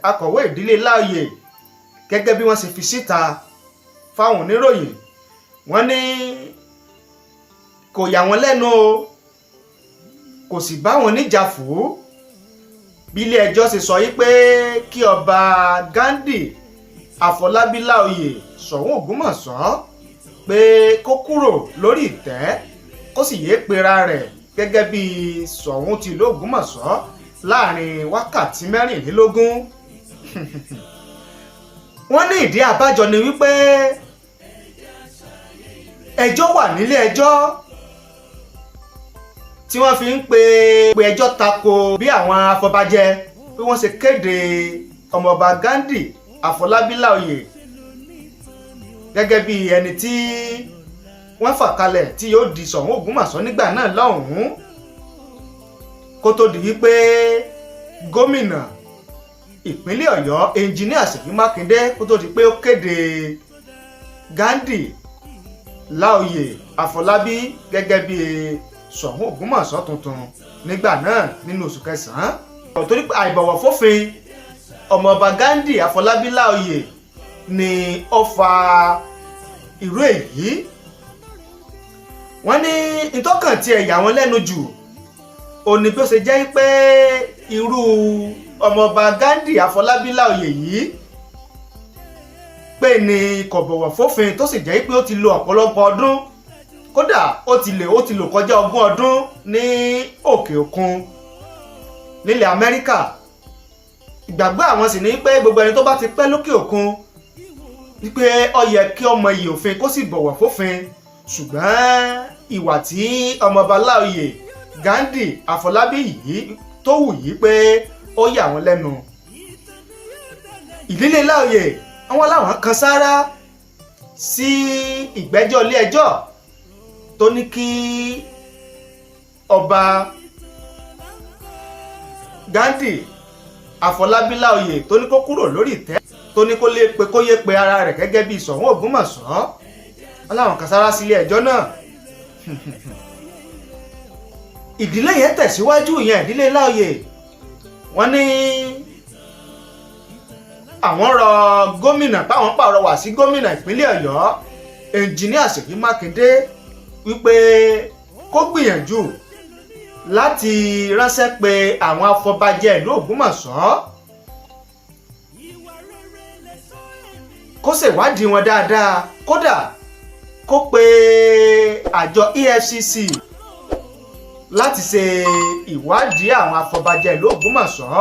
akọ̀wé ìdílé Laoye gẹ́gẹ́ bí wọ́n ṣe fi síta fáwọn oníròyìn. Wọ́n ní kò yà wọ́n lẹ́nu o, kò sì bá wọn níjà fún bí ilé ẹjọ́ ṣe sọ yí pé kí Ọba Ghandi Afọlábí Laoye Soun Ogbomoso pé kó kúrò lórí ìtẹ́ kó sì yéé pera rẹ̀ gẹ́gẹ́ bí Soun ti ìlú Ògbómọ̀ṣọ́ láàrin wákàtí 24. Wọ́n ní ìdí àbájọ ni wípé ẹjọ́ wà nílé ẹjọ́ tí wọ́n fi ń pe ẹjọ́ tako bí àwọn afọbajẹ bí wọ́n ṣe kéde ọmọọba Ghandi Afọlábí Laoye gẹ́gẹ́ bí ẹni tí wọ́n fà kalẹ̀ tí yóò di Soun Ogbomoso nígbà náà lọ́hùn-ún kó tó di wípé gómìnà ìpínlẹ̀ Ọ̀yọ́ ẹnjiníà Ṣèyí Mákindé kó tó di pé ó kéde Ghandi Laoye Afọlábí gẹ́gẹ́ bí Soun Ogbomoso tuntun nígbà náà nínú oṣù kẹsàn-án. Torí pé àìbọ̀wọ̀ fófin ọmọọba Ghandi Afọlábí Laoye ni ó fa irú èyí. Wọ́n ní ìtọ́kàn tí ẹ̀yà wọn lẹ́nu jù òní bí ó ṣe jẹ́ pé irú ọmọọba Ghandi Afọlábí Laoye yìí pé ní kò bọ̀wọ̀ fófin tó sì jẹ́ pé ó ti lo ọ̀pọ̀lọpọ̀ ọdún, kódà ó ti lò kọjá 20 ọdún ní òkè òkun nílẹ̀ Amẹ́ríkà. Ìgbàgbọ́ àwọn sì ní pé gbogbo ẹni tó bá ti pẹ́ lókè òkun wípé ó yẹ kí ó mọ iyì òfin kó sì bọ̀wọ̀ fófin, ṣùgbọ́n ìwà tí ọmọọba Laoye Ghandi Afọlábí yìí tó wù yìí pé ó yà wọ́n lẹ́nu. Ìdílé Laoye àwọn làwọn kan sáárá sí ìgbẹ́jọ́ ilé ẹjọ́ tó ní kí Ọba Ghandi Afọlábí Laoye tó ní kó kúrò lórí ìtẹ́, tó ní kó yé pe ara rẹ̀ gẹ́gẹ́ bí Soun Ogbomoso. Aláwọn kan sáárá sí ilé ẹjọ́ náà. Ìdílé yẹn tẹ̀síwájú, ìyẹn ìdílé Laoye. Wọ́n ní àwọn rọ gómìnà táwọn pàrọwà sí gómìnà ìpínlẹ̀ Ọ̀yọ́ ẹnjiníà Ṣèyí Mákindé wípé kó gbìyànjú láti ránṣẹ́ pé àwọn afọbajẹ ìlú Ògbómọ̀ṣọ́ kó ṣèwádìí wọn dáadáa, kódà kó pe àjọ EFCC láti ṣe ìwádìí àwọn afọbajẹ ìlú Ògbómọ̀ṣọ́